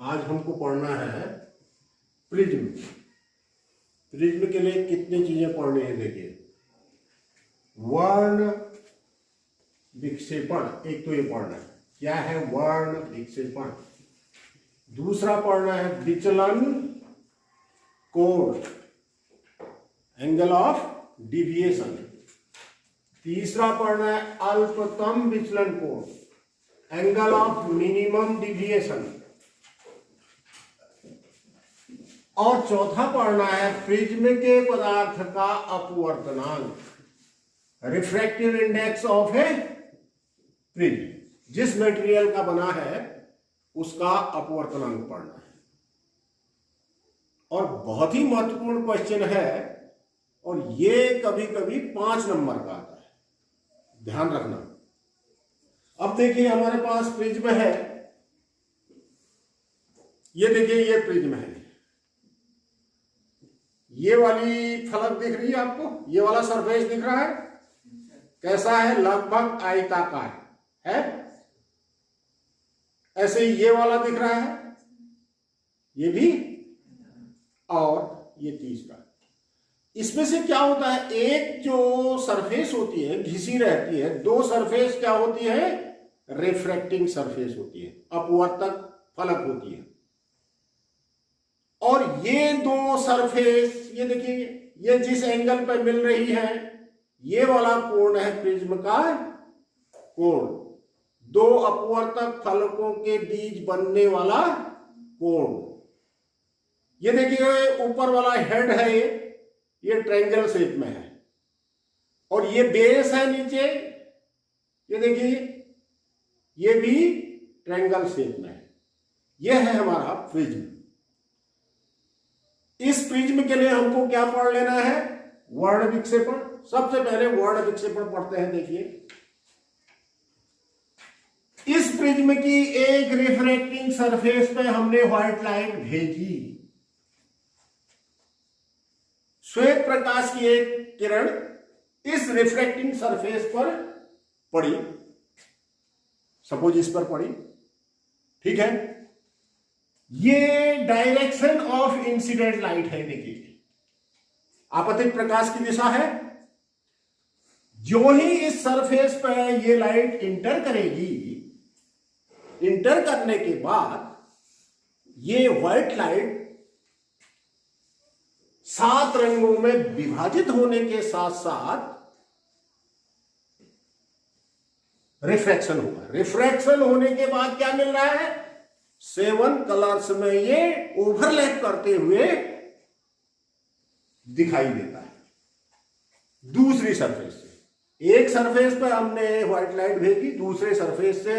आज हमको पढ़ना है प्रिज्म। प्रिज्म के लिए कितनी चीजें पढ़नी है देखिए। वर्ण विक्षेपण, एक तो ये पढ़ना है क्या है वर्ण विक्षेपण। दूसरा पढ़ना है विचलन कोण, एंगल ऑफ डिविएशन। तीसरा पढ़ना है अल्पतम विचलन कोण, एंगल ऑफ मिनिमम डिविएशन। और चौथा पढ़ना है प्रिज्म के पदार्थ का अपवर्तनांक, refractive index of A prism. जिस मटेरियल का बना है उसका अपवर्तनांक पढ़ना है। और बहुत ही महत्वपूर्ण क्वेश्चन है, और ये कभी कभी 5 नंबर का आता है, ध्यान रखना। अब देखिए हमारे पास प्रिज्म है, ये देखिए ये प्रिज्म है। ये वाली फलक दिख रही है आपको, ये वाला सरफेस दिख रहा है, कैसा है लगभग आयताकार है। ऐसे ही ये वाला दिख रहा है, ये भी, और ये तीसरा। इसमें से क्या होता है, एक जो सरफेस होती है घिसी रहती है, दो सरफेस क्या होती है रिफ्रैक्टिंग सरफेस होती है, अपवर्तक फलक होती है। और ये दो सरफेस, ये देखिए ये जिस एंगल पर मिल रही है, ये वाला कोण है प्रिज्म का कोण, दो अपवर्तक फलकों के बीच बनने वाला कोण। ये देखिए ऊपर वाला हेड है, ये ट्रायंगल शेप में है, और ये बेस है नीचे, ये देखिए ये भी ट्रायंगल शेप में है। ये है हमारा प्रिज्म। इस प्रिज्म के लिए हमको क्या पढ़ लेना है, वर्ण विक्षेपण। सबसे पहले वर्ण विक्षेपण पढ़ते हैं। देखिए इस प्रिज्म की एक रिफ्रैक्टिंग सरफेस पे हमने व्हाइट लाइट भेजी, श्वेत प्रकाश की एक किरण इस रिफ्रैक्टिंग सरफेस पर पड़ी, सपोज इस पर पड़ी, ठीक है। ये डायरेक्शन ऑफ इंसिडेंट लाइट है, देखिए आपतित प्रकाश की दिशा है। जो ही इस सरफेस पर ये लाइट इंटर करेगी, इंटर करने के बाद ये व्हाइट लाइट 7 रंगों में विभाजित होने के साथ साथ रिफ्रैक्शन होगा। रिफ्रैक्शन होने के बाद क्या मिल रहा है, 7 कलर्स में ये ओवरलैप करते हुए दिखाई देता है दूसरी सरफेस से। एक सरफेस पर हमने व्हाइट लाइट भेजी, दूसरे सरफेस से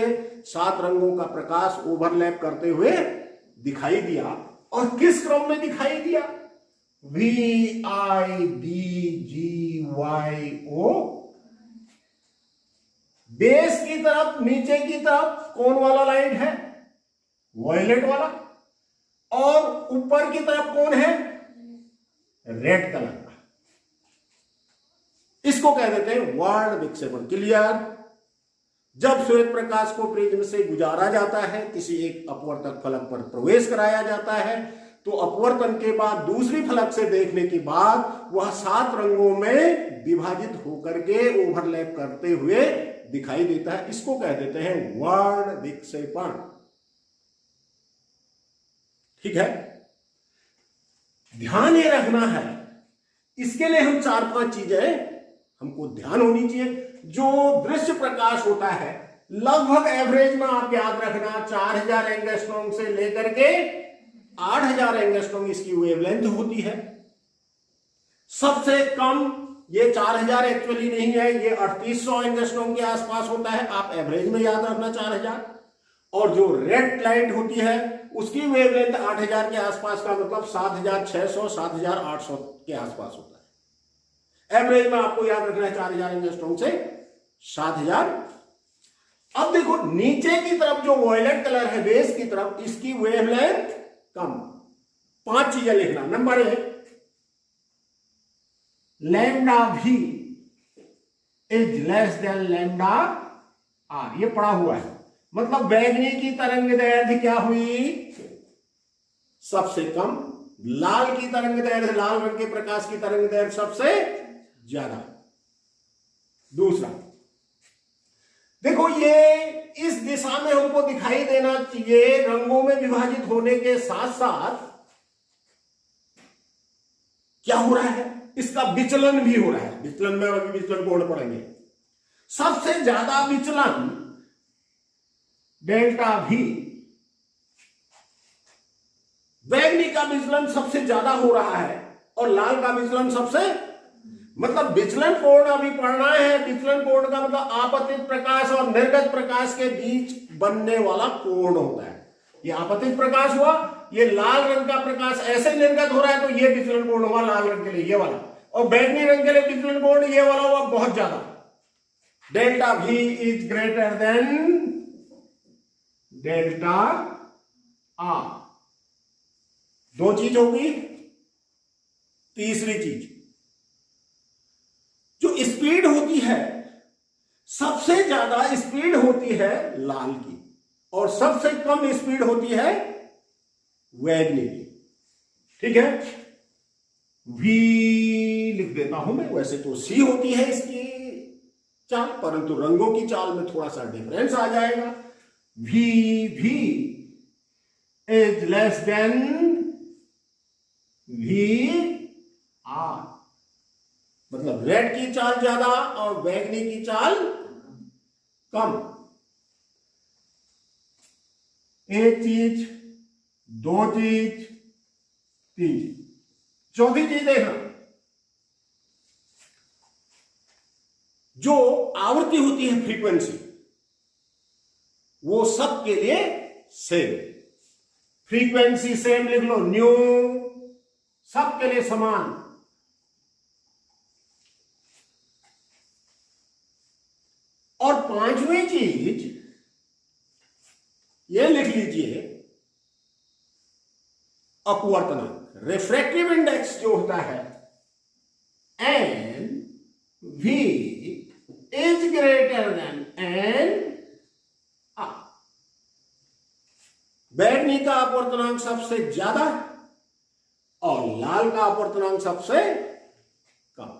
7 रंगों का प्रकाश ओवरलैप करते हुए दिखाई दिया। और किस क्रम में दिखाई दिया, VIBGYO। बेस की तरफ, नीचे की तरफ कौन वाला लाइट है, वॉयलेट वाला, और ऊपर की तरफ कौन है, रेड कलर का। इसको कह देते हैं वर्ण विक्षेपण। क्लियर। जब श्वेत प्रकाश को प्रिज्म से गुजारा जाता है, किसी एक अपवर्तक फलक पर प्रवेश कराया जाता है, तो अपवर्तन के बाद दूसरी फलक से देखने के बाद वह 7 रंगों में विभाजित होकर के ओवरलैप करते हुए दिखाई देता है। इसको कह देते हैं वर्ण विक्षेपण, ठीक है। ध्यान ये रखना है, इसके लिए हम 4-5 चीजें हमको ध्यान होनी चाहिए। जो दृश्य प्रकाश होता है लगभग एवरेज में आप याद रखना 4000 एंगस्ट्रॉम से लेकर के 8000 एंगस्ट्रॉम इसकी वेवलेंथ होती है। सबसे कम ये 4000 एक्चुअली नहीं है, ये 3800 एंगस्ट्रॉम के आसपास होता है, आप एवरेज में याद रखना 4000। और जो रेड लाइट होती है उसकी वेवलेंथ 8000 के आसपास का मतलब 7600 7800 के आसपास होता है। एवरेज में आपको याद रखना है 4000 एंगस्ट्रॉम से 7000। अब देखो नीचे की तरफ जो वॉयलेट कलर है बेस की तरफ, इसकी वेवलेंथ कम। 5 चीजें लिखना। Number 1, lambda V is less than lambda R। ये पढ़ा हुआ है, मतलब बैगनी की तरंग दैर्ध्य क्या हुई, सबसे कम, लाल की तरंग दैर्घ्य, लाल रंग के प्रकाश की तरंग दैर्घ्य सबसे ज्यादा। दूसरा देखो, ये इस दिशा में हमको दिखाई देना चाहिए, रंगों में विभाजित होने के साथ साथ क्या हो रहा है, इसका विचलन भी हो रहा है। विचलन में अभी विचलन कोण पढ़ेंगे। सबसे ज्यादा विचलन डेल्टा भी, बैंगनी का विचलन सबसे ज्यादा हो रहा है और लाल का विचलन सबसे, मतलब विचलन कोण अभी पढ़ना है। विचलन कोण का मतलब आपतित प्रकाश और निर्गत प्रकाश के बीच बनने वाला कोण होता है। ये आपतित प्रकाश हुआ, ये लाल रंग का प्रकाश ऐसे निर्गत हो रहा है, तो ये विचलन कोण हुआ लाल रंग के लिए, ये वाला। और बैंगनी रंग के लिए विचलन कोण ये वाला हुआ बहुत ज्यादा। Delta V is greater then delta R। दो चीज होगी। तीसरी चीज, जो स्पीड होती है, सबसे ज्यादा स्पीड होती है लाल की और सबसे कम स्पीड होती है बैंगनी की। ठीक है, V लिख देता हूं मैं, वैसे तो C होती है इसकी चाल, परंतु रंगों की चाल में थोड़ा सा डिफरेंस आ जाएगा। V is less than VR, मतलब रेड की चाल ज्यादा और बैंगनी की चाल कम। एक चीज, दो चीज, तीन चीज। चौथी चीज देखना, जो आवृत्ति होती है, फ्रीक्वेंसी, वो सबके लिए सेम। फ्रीक्वेंसी सेम लिख लो, न्यू, सबके लिए समान। और पांचवी चीज ये लिख लीजिए, अपवर्तनांक, रिफ्रैक्टिव इंडेक्स जो होता है, N V is greater than N R। बैंगनी का अपवर्तनांक सबसे ज्यादा और लाल का अपवर्तनांक सबसे कम।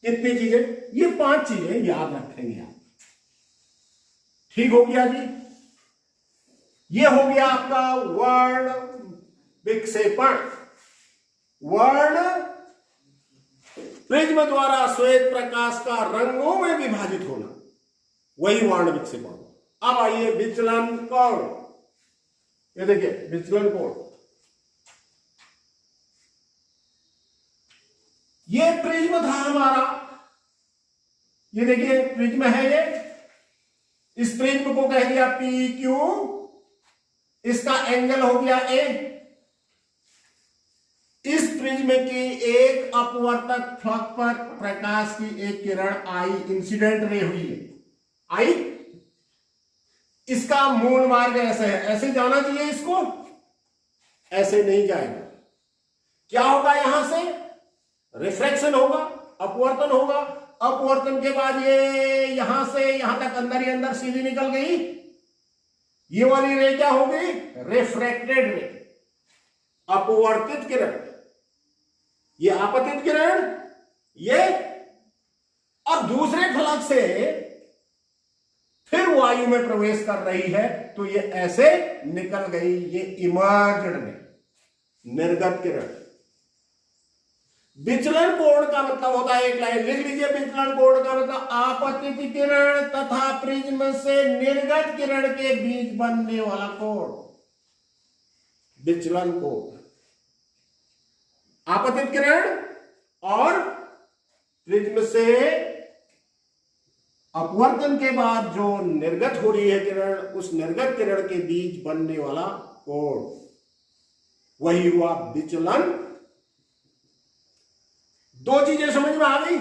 कितनी चीजें, ये पांच चीजें याद रखेंगे आप। ठीक हो गया जी। ये हो गया आपका वर्ण विक्षेपण। वर्ण प्रिज्म द्वारा श्वेत प्रकाश का रंगों में विभाजित होना, वही वर्ण विक्षेपण। अब आइए विचलन कोण। ये देखिए विचलन कोण, ये प्रिज्म था हमारा, ये देखिए प्रिज्म है ये। इस प्रिज्म को कह दिया PQ, इसका एंगल हो गया A। इस प्रिज्म की एक अपवर्तक फ्लक पर प्रकाश की एक किरण आई, इंसिडेंट रे हुई है, आई। इसका मूल मार्ग ऐसे है, ऐसे जाना चाहिए इसको, ऐसे नहीं जाएगा। क्या होगा, यहां से रिफ्रैक्शन होगा, अपवर्तन होगा। अपवर्तन के बाद ये यहां से यहां तक अंदर ही अंदर सीधी निकल गई। ये वाली रे क्या होगी, रिफ्रैक्टेड रे, अपवर्तित किरण। ये आपतित किरण, ये, और दूसरे फलक से फिर वायु में प्रवेश कर रही है, तो ये ऐसे निकल गई, ये इमर्ज्ड रे, निर्गत किरण। विचलन कोण का मतलब होता है, एक लाइन लिख लीजिए, विचलन कोण का मतलब आपतित किरण तथा प्रिज्म से निर्गत किरण के बीच बनने वाला कोण, विचलन कोण। आपतित किरण और प्रिज्म से अपवर्तन के बाद जो निर्गत हो रही है किरण, उस निर्गत किरण के बीच बनने वाला कोण, वही हुआ विचलन। दो चीजें समझ में आ गई,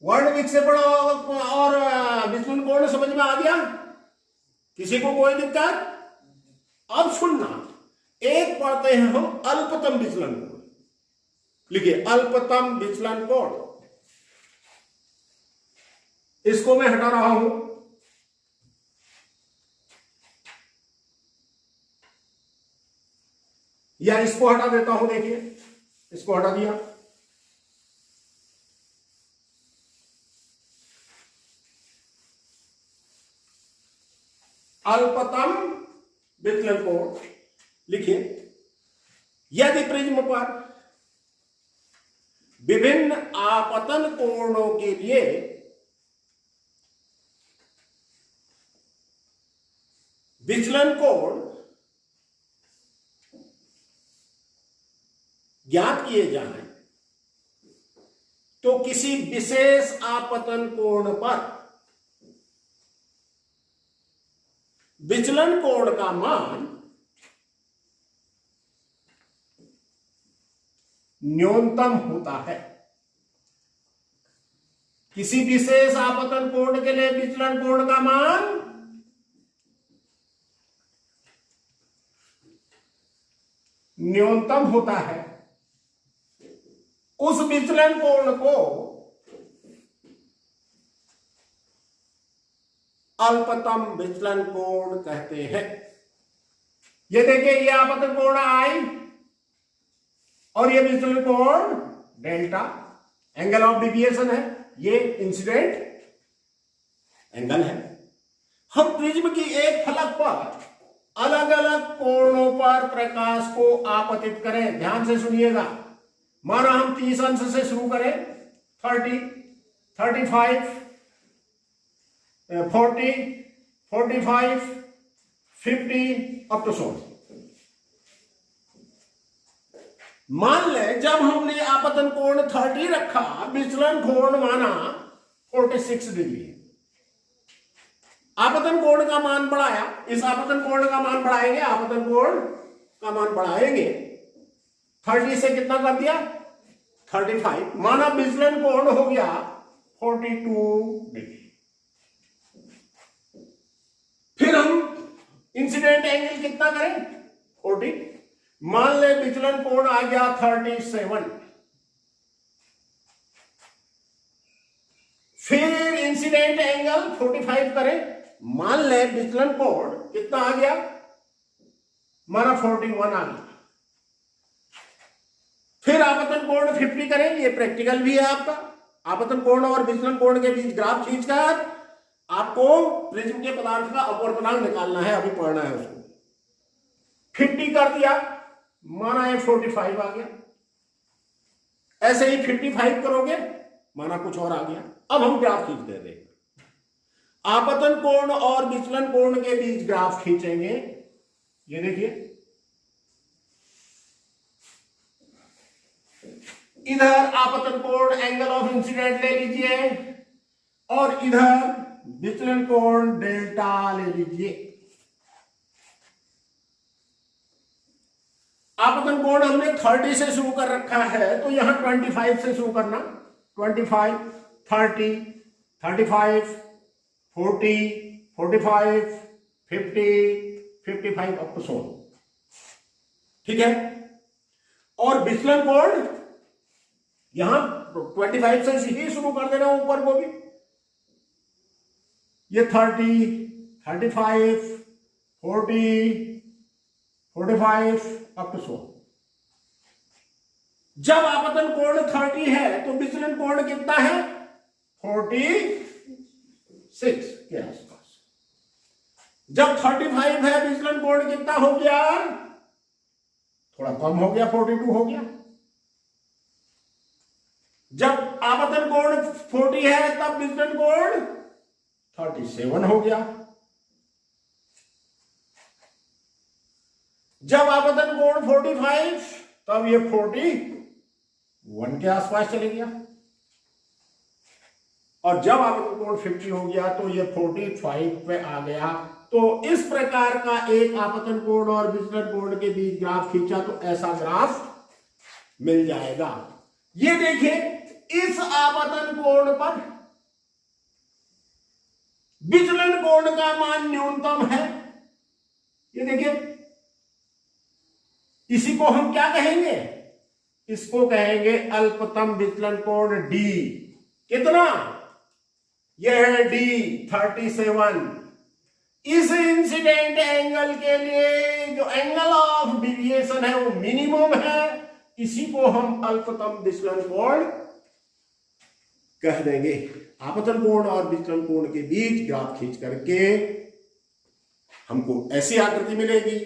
वर्ण विक्षेपण और विचलन कोण समझ में आ गया। किसी को कोई दिक्कत? अब सुनना, एक पढ़ते हैं हम अल्पतम विचलन कोण। लिखिए अल्पतम विचलन कोण, इसको मैं हटा रहा हूं। या इसको हटा देता हूं, देखिए इसको हटा दिया, अल्पतम विचलन कोण लिखिए। यदि प्रिज्म पर विभिन्न आपतन कोणों के लिए विचलन कोण ज्ञात किए जाएं तो किसी विशेष आपतन कोण पर विचलन कोण का मान न्यूनतम होता है। किसी विशेष आपतन कोण के लिए विचलन कोण का मान न्यूनतम होता है। उस विचलन कोण को अल्पतम विचलन कोण कहते हैं। ये देखिए, ये आपतन कोण आई और ये विचलन कोण डेल्टा, एंगल ऑफ डिविएशन है, ये इंसिडेंट एंगल है। हम प्रिज्म की एक फलक पर अलग अलग कोणों पर प्रकाश को आपतित करें। ध्यान से सुनिएगा। माना हम 30 अंश से शुरू करें, 30, 35, 40, 45, 50 अप टू 100। मान लें जब हमने आपतन कोण 30 रखा, विचलन कोण माना 46 डिग्री। आपतन कोण का मान बढ़ाया, इस आपतन कोण का मान बढ़ाएंगे, आपतन कोण का मान बढ़ाएंगे, 30 से कितना कर दिया 35, माना विचलन कोण हो गया 42 डिग्री। फिर हम इंसिडेंट एंगल कितना करें 40, मान ले विचलन कोण आ गया 37। फिर इंसिडेंट एंगल 45 करें, मान ले विचलन कोण कितना आ गया, माना 41 आ गया। फिर आपतन कोण 50 करें, ये प्रैक्टिकल भी है आपका। आपतन कोण और विचलन कोण के बीच ग्राफ खींचकर आपको प्रिज्म के पदार्थ का अपवर्तनांक निकालना है, अभी पढ़ना है उसको। 50 कर दिया, माना ये 45 आ गया। ऐसे ही 55 करोगे, माना कुछ और आ गया। अब हम ग्राफ खींच देते हैं। आपतन कोण और विचलन कोण के बीच ग्राफ खींचेंगे। ये देखिए, इधर आपतन कोण एंगल ऑफ इंसिडेंट ले लीजिए और इधर विचलन कोण डेल्टा ले लीजिए। आपतन कोण हमने 30 से शुरू कर रखा है, तो यहां 25 से शुरू करना। 25, 30, 35, 40, 45, 50, 55 अप टू 100। ठीक है। और विचलन कोण यहां 25 से ही शुरू कर देना, ऊपर को भी। ये 30, 35, 40, 45 अप टू 100। जब आपतन कोण 30 है तो विचलन कोण कितना है 46 के आसपास। जब 35 है, विचलन कोण कितना हो गया, थोड़ा कम हो गया, 42 हो गया। जब आपतन कोण 40 है, तब विचलन कोण 37 हो गया। जब आपतन कोण 45, तब ये 41 के आसपास चले गया। और जब आपतन कोण 50 हो गया तो ये 45 पे आ गया। तो इस प्रकार का एक आपतन कोण और विचलन कोण के बीच ग्राफ खींचा तो ऐसा ग्राफ मिल जाएगा। ये देखिए, इस आपतन कोण पर विचलन कोण का मान न्यूनतम है। ये देखिए, इसी को हम क्या कहेंगे, इसको कहेंगे अल्पतम विचलन कोण डी। कितना, यह है डी 37। इस इंसिडेंट एंगल के लिए जो एंगल ऑफ डिविएशन है वो मिनिमम है, इसी को हम अल्पतम विचलन कोण कह देंगे। आपतन कोण और विचलन कोण के बीच ग्राफ खींच करके हमको ऐसी आकृति मिलेगी।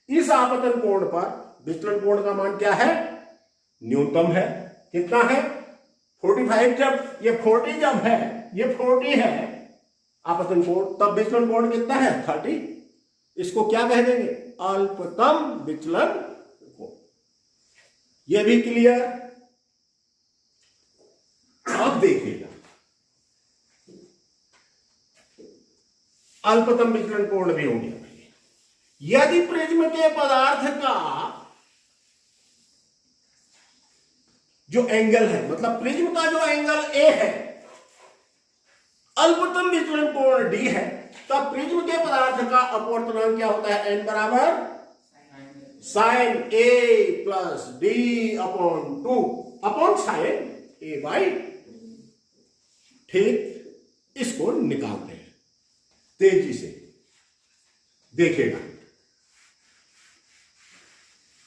इस आपतन कोण पर विचलन कोण का मान क्या है? न्यूनतम है। कितना है? 45। जब ये 40 जब है, ये 40 है आपतन कोण, तब विचलन कोण कितना है? 30। इसको क्या कह देंगे? अल्पतम विचलन कोण। ये भी क्लियर? अब देखिएगा, अल्पतम विचलन कोण भी हो गया। यदि प्रिज्म के पदार्थ का जो एंगल है, मतलब प्रिज्म का जो एंगल ए है, अल्पतम विचलन कोण डी है, तब प्रिज्म के पदार्थ का अपवर्तनांक क्या होता है? n बराबर sine A plus D upon 2 upon sine A by. ठीक, इसको निकालते हैं तेजी से। देखेगा,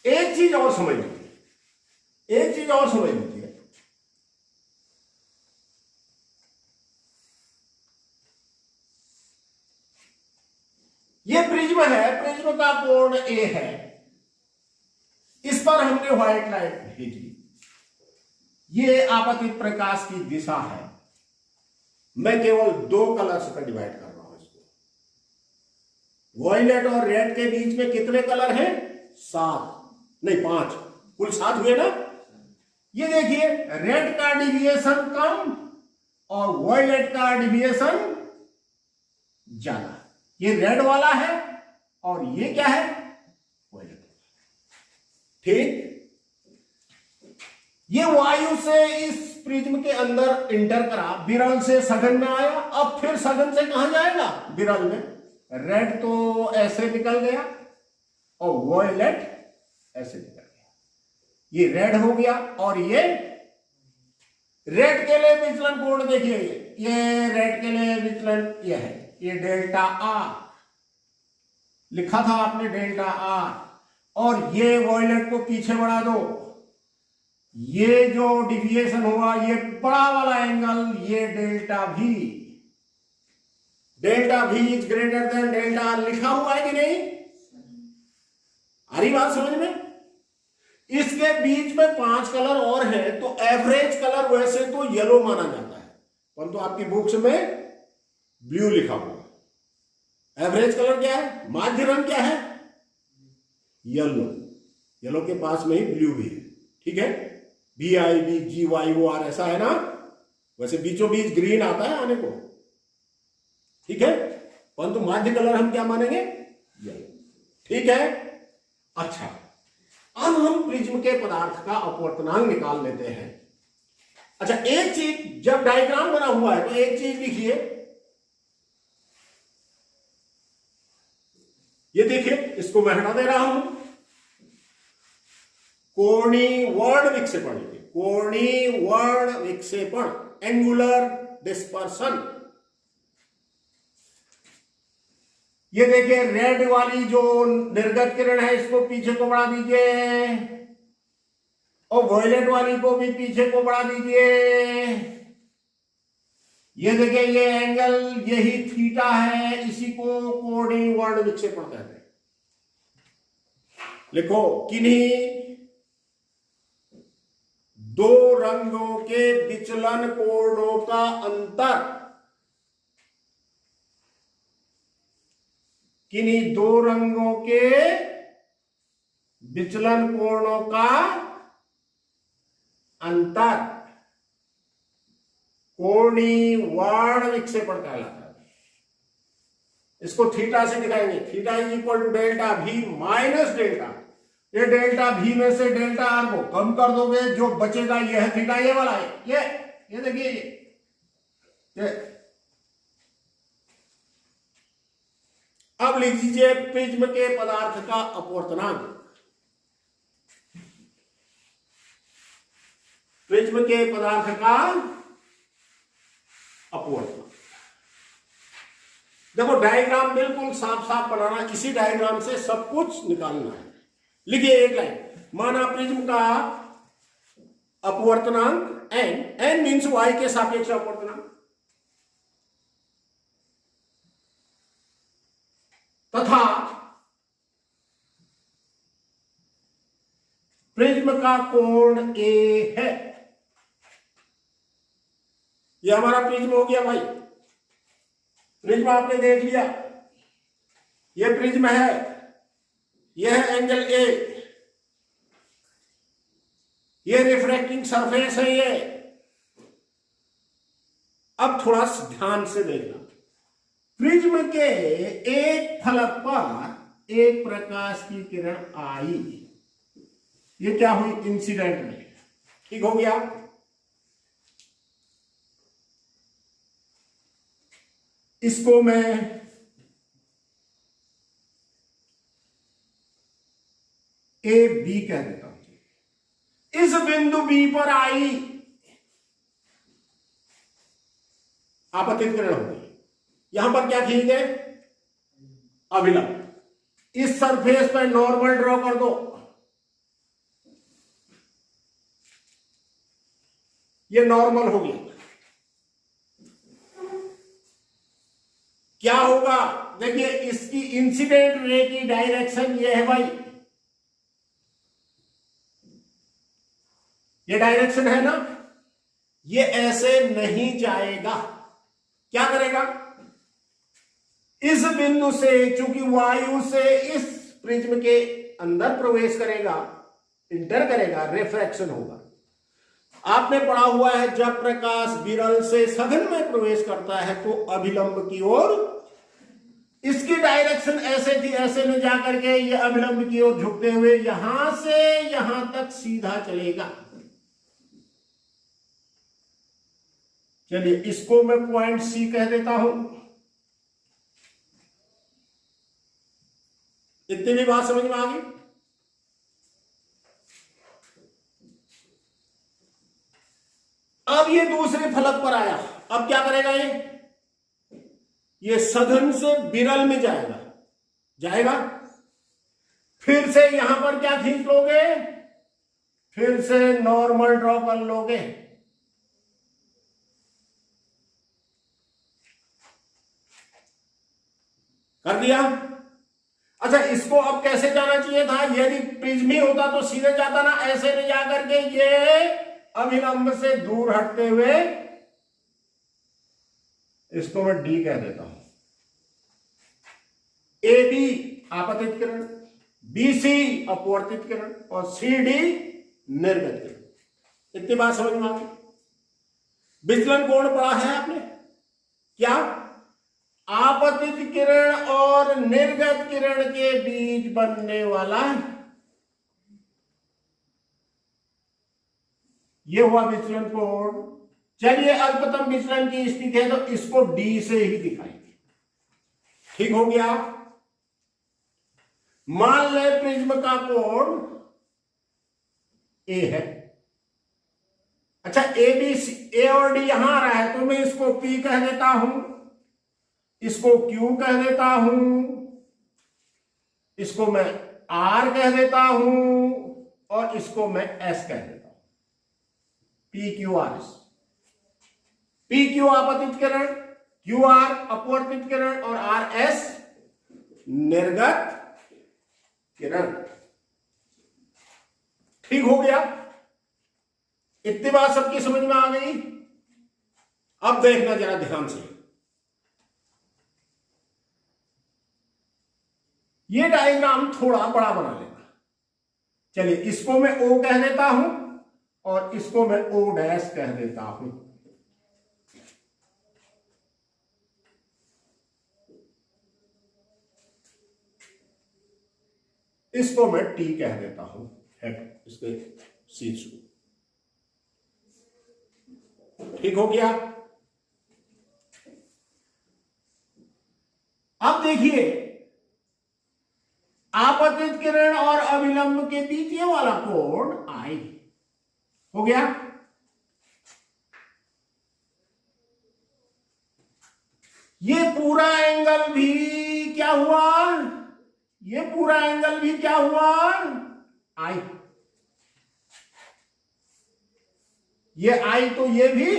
एक चीज और समझ लीजिए, एक चीज और समझ लीजिए। ये प्रिज्म है, प्रिज्म का कोण ए है, इस पर हमने व्हाइट लाइट भेजी, ये आपतित प्रकाश की दिशा है। मैं केवल 2 कलर्स पर डिवाइड कर रहा हूं इसको। वॉयलेट और रेड के बीच में कितने कलर हैं? 7 नहीं 5, कुल 7 हुए ना। ये देखिए, रेड का डिविएशन कम और वॉयलेट का डिविएशन ज्यादा। ये रेड वाला है और ये क्या है? वॉयलेट। ठीक, ये वायु से इस प्रिज्म के अंदर इंटर करा, विरल से सघन में आया, अब फिर सघन से कहां जाएगा? विरल में। रेड तो ऐसे निकल गया और वॉयलेट ऐसे निकल गया। ये रेड हो गया और ये रेड के लिए विचलन कोण देखिए, ये रेड के लिए विचलन ये है, ये डेल्टा आर लिखा था आपने, डेल्टा आर। और ये वॉयलेट को पीछे बढ़ा दो, ये जो डिविएशन हुआ, ये बड़ा वाला एंगल, ये डेल्टा भी। डेल्टा भी is greater then delta R लिखा हुआ है कि नहीं? आ रही बात समझ में? इसके बीच में 5 कलर और हैं, तो एवरेज कलर वैसे तो येलो माना जाता है, परंतु आपकी बुक्स में ब्लू लिखा हुआ। एवरेज कलर क्या है? माध्य रंग क्या है? येलो। येलो के पास में ही ब्लू भी है। ठीक है, BIBGYOR ऐसा है ना, वैसे बीचों बीच ग्रीन आता है आने को। ठीक है, परंतु माध्य कलर हम क्या मानेंगे? येलो। ठीक है, अच्छा, अब हम प्रिज्म के पदार्थ का अपवर्तनांक निकाल लेते हैं। अच्छा, एक चीज, जब डायग्राम बना हुआ है तो एक चीज लिखिए, ये देखिए, इसको मैं हटा दे रहा हूं। कोणीय वर्ण विक्षेपण, कोणीय वर्ण विक्षेपण, एंगुलर डिस्पर्सन। ये देखिए, रेड वाली जो निर्गत किरण है, इसको पीछे को बढ़ा दीजिए और वॉयलेट वाली को भी पीछे को बढ़ा दीजिए। ये देखिए, ये एंगल यही थीटा है, इसी को कोणीय वर्ण विक्षेपण कहते हैं। लिखो, किन्हीं 2 रंगों के विचलन कोणों का अंतर, किन्हीं 2 रंगों के विचलन कोणों का अंतर कोणीय वर्ण विक्षेपण कहलाता है। इसको थीटा से दिखाएंगे। Theta is equal to delta V minus delta. ये डेल्टा भी में से डेल्टा आर को कम कर दोगे, जो बचेगा ये है थीटा, ये वाला है, ये देखिए, ये। अब लिख दीजिए प्रिज्म के पदार्थ का अपवर्तनांक। प्रिज्म के पदार्थ का अपवर्तनांक देखो डायग्राम बिल्कुल साफ साफ बनाना, इसी डायग्राम से सब कुछ निकालना है। लिखिए एक लाइन, माना प्रिज्म का अपवर्तनांक n मीन्स y के सापेक्ष अपवर्तनांक, तथा प्रिज्म का कोण a है। यह हमारा प्रिज्म हो गया भाई। प्रिज्म आपने देख लिया, यह प्रिज्म है, यह है एंगल A, यह रिफ्रैक्टिंग सरफेस है ये। अब थोड़ा ध्यान से देखना, प्रिज्म के एक फलक पर एक प्रकाश की किरण आई, ये क्या हुई? इंसिडेंट में। ठीक हो गया। इसको मैं ए बी कह देता हूं। इस बिंदु बी पर आई, आपतित किरण हो गई। यहां पर क्या खींच गए? अभिलंब। इस सरफेस पर नॉर्मल ड्रॉ कर दो। ये नॉर्मल हो गया। क्या होगा? देखिए इसकी इंसिडेंट रे की डायरेक्शन ये है भाई, ये डायरेक्शन है ना, ये ऐसे नहीं जाएगा। क्या करेगा? इस बिंदु से, चूंकि वायु से इस प्रिज्म के अंदर प्रवेश करेगा, इंटर करेगा, रिफ्रैक्शन होगा। आपने पढ़ा हुआ है जब प्रकाश विरल से सघन में प्रवेश करता है तो अभिलंब की ओर, इसकी डायरेक्शन ऐसे थी, ऐसे में जाकर के ये अभिलंब की ओर झुकते हुए यहां से यहां तक सीधा चलेगा। चलिए इसको मैं पॉइंट सी कह देता हूं। इतनी भी बात समझ में आ गई? अब ये दूसरे फलक पर आया, अब क्या करेगा ये सघन से विरल में जाएगा, जाएगा। फिर से यहां पर क्या खींच लोगे? फिर से नॉर्मल ड्रॉ कर लोगे। कर दिया? अच्छा इसको अब कैसे जाना चाहिए था? यदि प्रिज्म ही होता तो सीधे जाता ना, ऐसे ले जाकर के ये अभिलंब से दूर हटते हुए, इसको मैं डी कह देता हूं। ए बी आपतित किरण, बी सी अपवर्तित किरण और सी डी निर्गत किरण। इतनी बात समझ में आ गई? विचलन कोण पढ़ा है आपने क्या? आपतित किरण और निर्गत किरण के बीच बनने वाला ये हुआ विचलन कोण। चलिए अल्पतम विचलन की स्थिति है तो इसको डी से ही दिखाएंगे। ठीक हो गया? मान ले प्रिज्म का कोण ए है। अच्छा ए बी सी, ए और डी यहां आ रहा है तो मैं इसको पी कह देता हूं, इसको क्यू कह देता हूं, इसको मैं आर कह देता हूं और इसको मैं एस कह देता हूं। P Q R S. P Q आपतित किरण, क्यू आर अपवर्तित किरण और आर एस निर्गत किरण। ठीक हो गया? इतनी बात सबकी समझ में आ गई? अब देखना जरा ध्यान से, ये डायग्राम थोड़ा बड़ा बना लेना। चलिए इसको मैं ओ कह देता हूं और इसको मैं ओ डैश कह देता हूं। इसको मैं टी कह देता हूं, हेड इसके शीर्ष। ठीक हो गया? अब देखिए आपतित किरण और अभिलंब के बीच ये वाला कोण आई हो गया। ये पूरा एंगल भी क्या हुआ, ये पूरा एंगल भी क्या हुआ, आई। ये आई तो ये भी,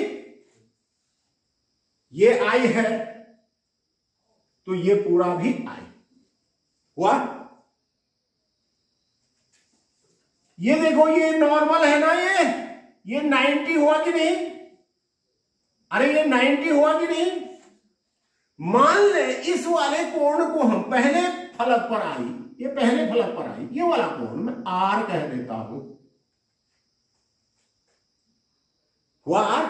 ये आई है तो ये पूरा भी आई हुआ। ये देखो ये नॉर्मल है ना, ये 90 हुआ कि नहीं, अरे ये 90 हुआ कि नहीं। मान ले इस वाले कोण को हम पहले फलक पर आई, ये पहले फलक पर आई, ये वाला कोण मैं आर कह देता हूं, हुआ आर।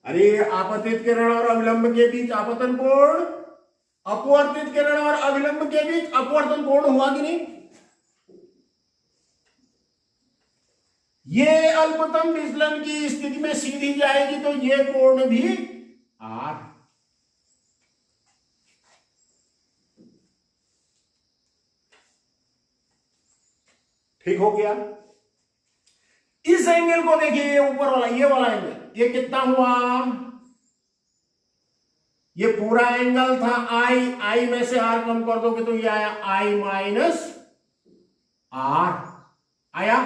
अरे आपतित किरण और अविलंब के बीच आपतन कोण, अपवर्तित किरण और अविलंब के बीच अपवर्तन कोण हुआ कि नहीं। ये अल्पतम विचलन की स्थिति में सीधी जाएगी तो ये कोण भी आर। ठीक हो गया। इस एंगल को देखिए, ये ऊपर वाला, ये वाला एंगल, ये कितना हुआ, ये पूरा एंगल था आई, आई में से आर कम कर दोगे तो ये आया आई माइनस आर आया।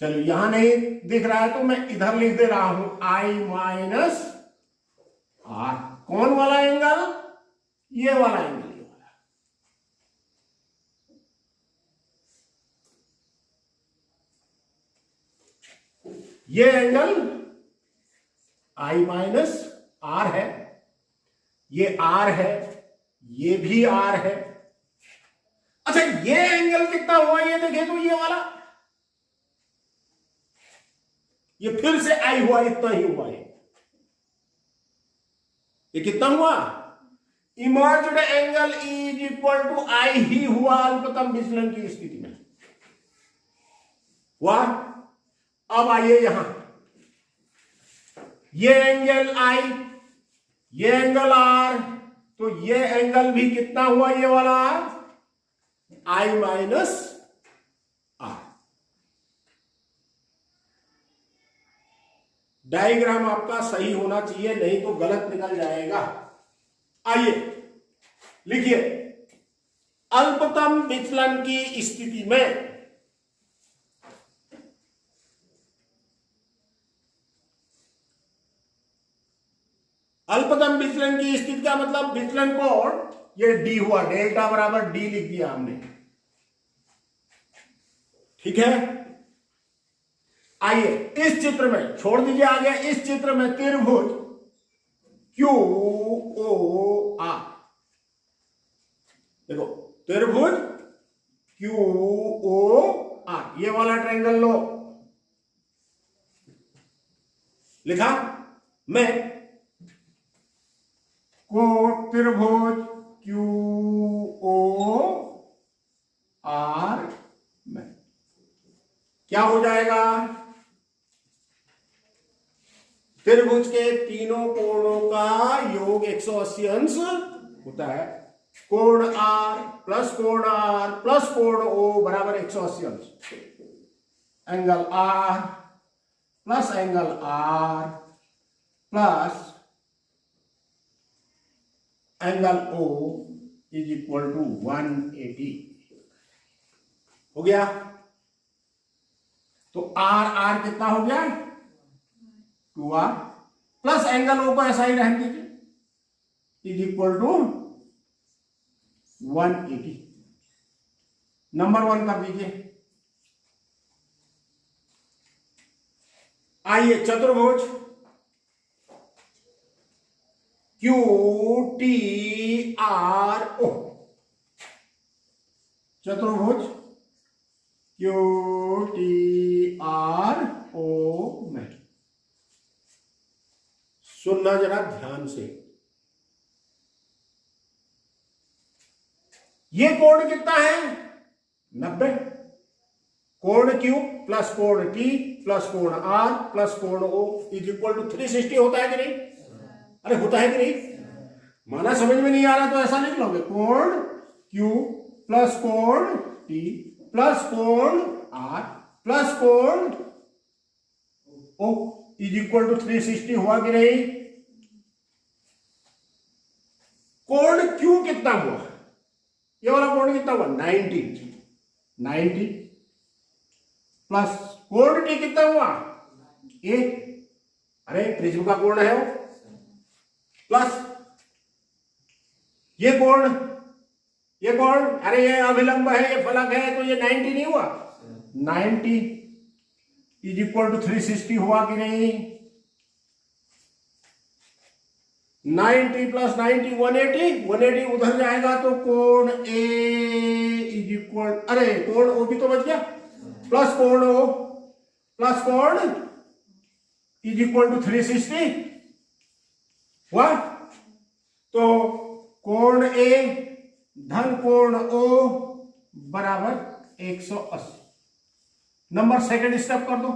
चलो यहां नहीं दिख रहा है तो मैं इधर लिख दे रहा हूं आई माइनस आर। कौन वाला एंगल, ये वाला एंगल, ये एंगल आई माइनस आर है, ये आर है, ये भी आर है। अच्छा ये एंगल कितना हुआ ये देखें तो ये वाला, ये फिर से आई हुआ, इतना ही हुआ ये कितना हुआ, emerged angle is equal to i ही हुआ अल्पतम विचलन की स्थिति में हुआ। अब आइए यहां, ये एंगल आई, ये एंगल आर, तो ये एंगल भी कितना हुआ ये वाला, आई माइनस आर। डायग्राम आपका सही होना चाहिए, नहीं तो गलत निकल जाएगा। आइए लिखिए, अल्पतम विचलन की स्थिति में अल्पतम विचलन की स्थिति का मतलब विचलन कोण ये डी हुआ, डेल्टा बराबर डी लिख दिया हमने, ठीक है। आइए इस चित्र में छोड़ दीजिए, आ गया इस चित्र में त्रिभुज क्यू ओ आर, देखो त्रिभुज क्यू ओ आर, ये वाला ट्रायंगल लो, लिखा मैं को त्रिभुज क्यू ओ आर में क्या हो जाएगा, त्रिभुज के तीनों कोणों का योग 180 अंश होता है। कोण आर प्लस कोण ओ बराबर 180 अंश। Angle R plus angle R plus angle O is equal to 180 हो गया। तो आर आर कितना हो गया, 2r प्लस एंगल ओ को ऐसा ही रहने दीजिए, इज इक्वल टू 180। नंबर 1 कर दीजिए। आइए चतुर्भुज क्यू टी आर ओ, चतुर्भुज क्यू टी आर ओ में सुनना जरा ध्यान से, ये कोण कितना है 90, कोण क्यू प्लस कोण टी प्लस कोण आर प्लस कोण ओ इज इक्वल टू 360 होता है कि नहीं, अरे होता है कि नहीं। माना समझ में नहीं आ रहा तो ऐसा लिख लोगे, कोण क्यू प्लस कोण टी प्लस कोण आर प्लस कोण ओ इज इक्वल टू 360 हुआ कि नहीं? कोण क्यू कितना हुआ? ये वाला कोण कितना हुआ? 90 प्लस कोण टी कितना हुआ? ए, अरे प्रिज्म का कोण है वो, प्लस ये कोण, अरे ये अभिलंब है, ये फलक है, तो ये 90 नहीं हुआ? 90 इज इक्वल टू 360 हुआ कि नहीं? 90 प्लस 90 180 उधर जाएगा तो कोण ए इज इक्वल, अरे कोण ओ भी तो बच गया, प्लस कोण ओ प्लस कोण इज इक्वल टू 360 हुआ। तो कोण ए धन कोण ओ बराबर 180। नंबर सेकंड स्टेप कर दो,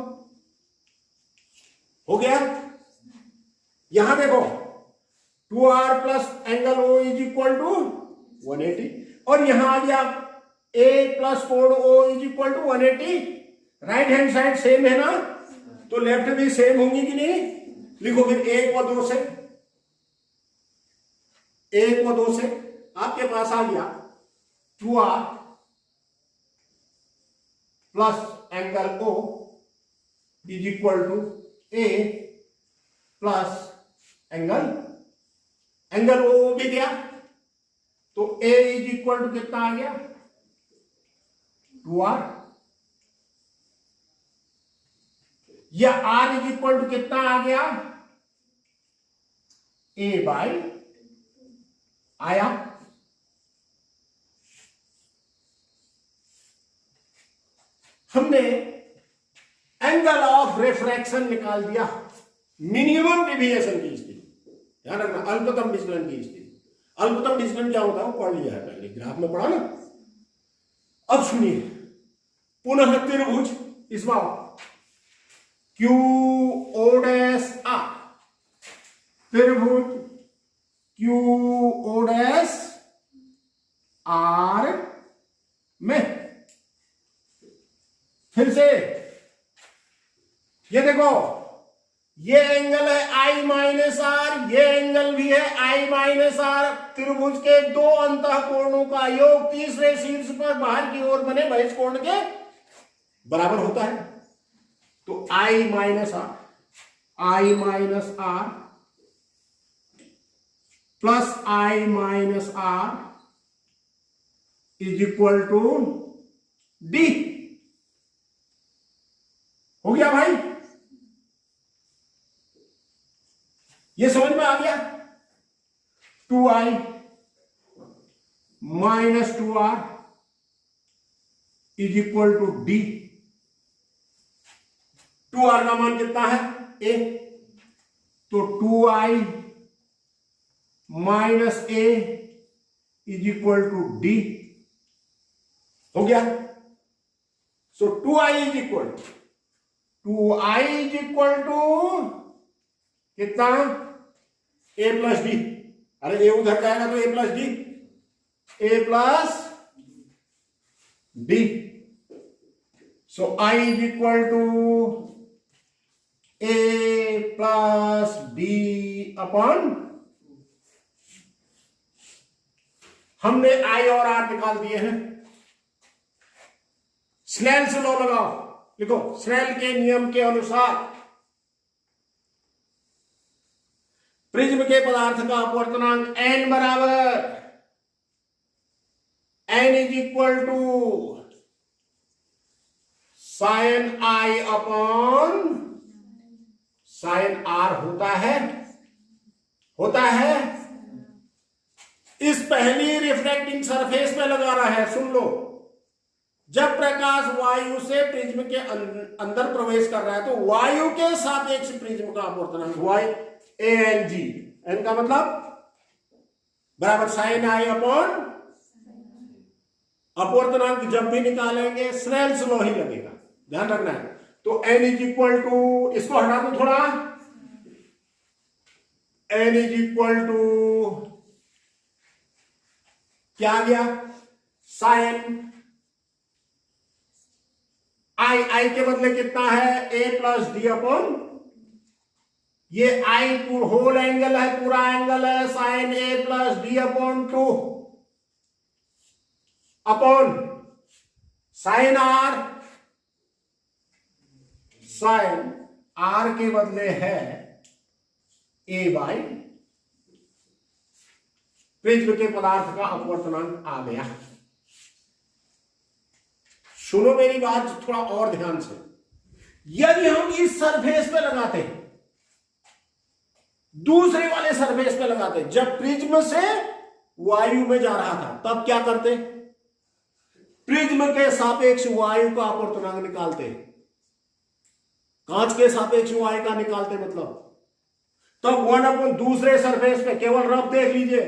हो गया। यहां देखो 2r plus angle O is equal to 180 और यहां आ गया a प्लस कोण o is equal to 180। Right hand side same है ना, तो लेफ्ट भी सेम होंगी कि नहीं? लिखो फिर 1 व 2 से, 1 व 2 से आपके पास आ गया 2r plus angle O is equal to A plus angle O भी गया, तो A इज इक्वल टू कितना आ गया? 2r, या R इज इक्वल टू कितना आ गया? A बाई आया। हमने एंगल ऑफ रिफ्रैक्शन निकाल दिया, मिनिमम डिविएशन की स्थिति, ध्यान रखना, अल्पतम विचलन की स्थिति। अल्पतम विचलन क्या होता है वो पढ़ लिया है, पहले ग्राफ में पढ़ा ना। अब सुनिए, पुनः त्रिभुज, इसमें क्यू ओ डैश आर, त्रिभुज क्यू ओ डैश आर में फिर से ये देखो, ये एंगल है आई माइनस आर, ये एंगल भी है आई माइनस आर। त्रिभुज के दो अंतः कोणों का योग तीसरे शीर्ष पर बाहर की ओर बने बहिष कोण के बराबर होता है। तो i minus r plus i minus r is equal to d. हो गया भाई, ये समझ में आ गया? 2i minus 2r is equal to d. 2r का मान कितना है? a, तो 2i minus a is equal to d. हो गया। So 2i is equal to कितना? a plus d. अरे a उधर जाएगा तो a plus d, a plus d. So i is equal to a plus D upon, हमने i और r निकाल दिए हैं। स्नेल्स लॉ लगाओ, लिखो, स्नेल के नियम के अनुसार प्रिज्म के पदार्थ का अपवर्तनांक n बराबर n is equal to sine i upon sine r होता है। इस पहली रिफ्रैक्टिंग सरफेस पे लगा रहा है, सुन लो। जब प्रकाश वायु से प्रिज्म के अंदर प्रवेश कर रहा है तो वायु के सापेक्ष प्रिज्म का अपवर्तनांक हुआ ANG, एन का मतलब बराबर साइन i अपॉन, अपवर्तनांक जब भी निकालेंगे स्नेल्स लॉ ही लगेगा, ध्यान रखना है। तो n इज इक्वल टू, इसको हटा दो थोड़ा, n इज इक्वल टू क्या आ गया? साइन आई के बदले कितना है? a प्लस डी अपॉन ये आई होल एंगल है, पूरा एंगल है sine A plus D upon 2 upon sine R. Sine R के बदले है ए बाई प्रिज्म के पदार्थ का अपवर्तनांक आ गया। सुनो मेरी बात थोड़ा और ध्यान से। यदि हम इस सरफेस पे लगाते, दूसरे वाले सरफेस पे लगाते, जब प्रिज्म से वायु में जा रहा था तब क्या करते? प्रिज्म के सापेक्ष वायु का अपवर्तनांक निकालते, कांच के सापेक्ष वायु का निकालते, मतलब तब 1 अपन दूसरे सरफेस पे, केवल रफ देख लीजिए,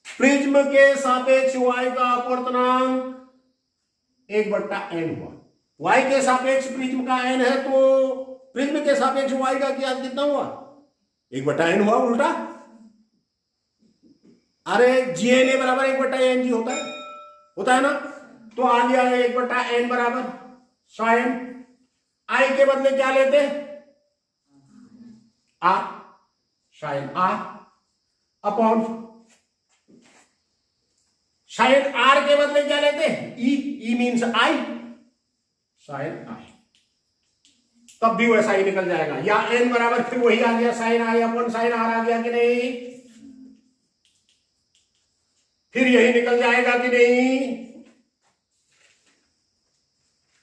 प्रिज्म के सापेक्ष वायु का अपवर्तनांक 1/n हुआ। y के सापेक्ष प्रिज्म का n है तो प्रिज्म के सापेक्ष y का क्या कितना हुआ? 1/n हुआ उल्टा। अरे GNA बराबर 1/ng होता है ना, तो आ गया 1/n बराबर साइन I के बदले क्या लेते? r, sine r upon sine r के बदले क्या लेते? e means I, sine I। तब भी वैसा ही निकल जाएगा, या n बराबर फिर वही आ गया sine I upon sine r आ गया कि नहीं? फिर यही निकल जाएगा कि नहीं?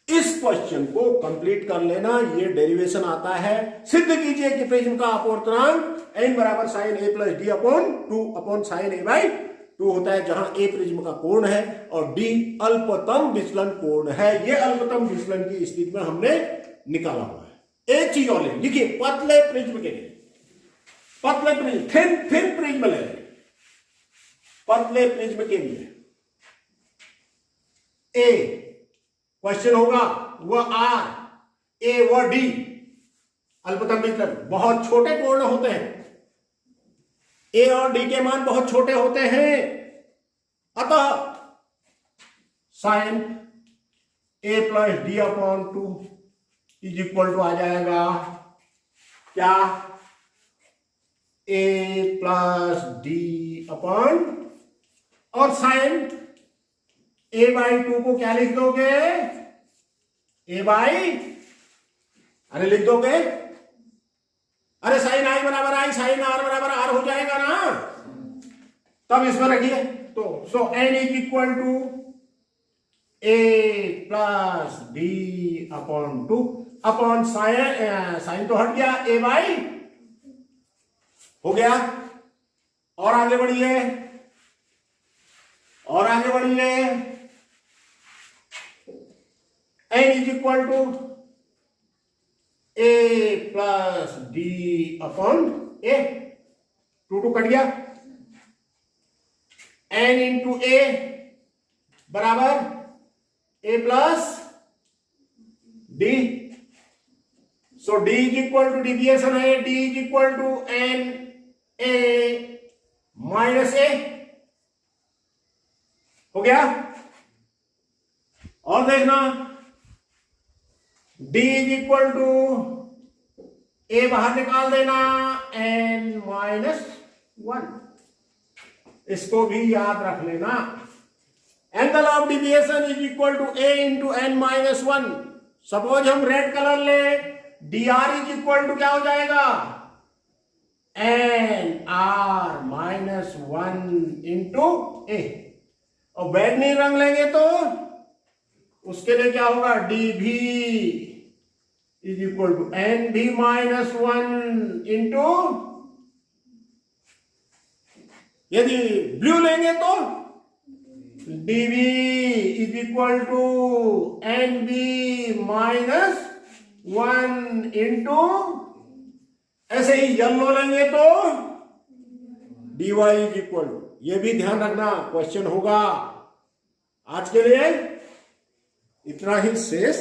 इस क्वेश्चन को कंप्लीट कर लेना। ये डेरिवेशन आता है, सिद्ध कीजिए कि प्रिज्म का अपवर्तनांक n बराबर sine a plus D upon 2 upon sine a by 2 होता है, जहां a प्रिज्म का कोण है और d अल्पतम विचलन कोण है। ये अल्पतम विचलन की स्थिति में हमने निकाला हुआ है। एक चीज और ले लिखिए, पतले प्रिज्म के लिए, पतले प्रिज्म, थिन प्रिज्म ले, पतले प्रिज्म के लिए a क्वेश्चन होगा वह r, a वह d, अल्पतम विचलन। बहुत छोटे कोण होते हैं, a और d के मान बहुत छोटे होते हैं, अतः sine a plus D upon 2 is equal to आ जाएगा क्या? a प्लस डी अपॉन, और साइन a बाई 2 को क्या लिख दोगे? a बाई, अरे लिख दोगे, अरे साइन I बराबर I, साइन R बराबर R हो जाएगा ना, तब इसमें रखिए। तो so n is equal to a plus D upon 2 upon sine तो हट गया, a बाई हो गया। और आगे बढ़िए, और आगे बढ़िए, n is equal to a plus D upon a, 2 cut गया, n इंटू a बराबर a प्लस d। So d is equal to, deviation है, d is equal to n a minus a हो गया। और देखना, d is equal to a बाहर निकाल देना, n माइनस 1, इसको भी याद रख लेना। Angle of deviation is equal to a into n minus 1। Suppose हम रेड कलर ले, dr इज इक्वल टू क्या हो जाएगा? n r minus 1 into a। और बैगनी रंग लेंगे तो उसके लिए क्या होगा? dv is equal to N V minus 1 into, यदि ब्लू लेंगे तो dv is equal to N B minus 1 into, ऐसे ही येलो लेंगे तो dy इज इक्वल टू, ये भी ध्यान रखना क्वेश्चन होगा। आज के लिए इतना ही शेष।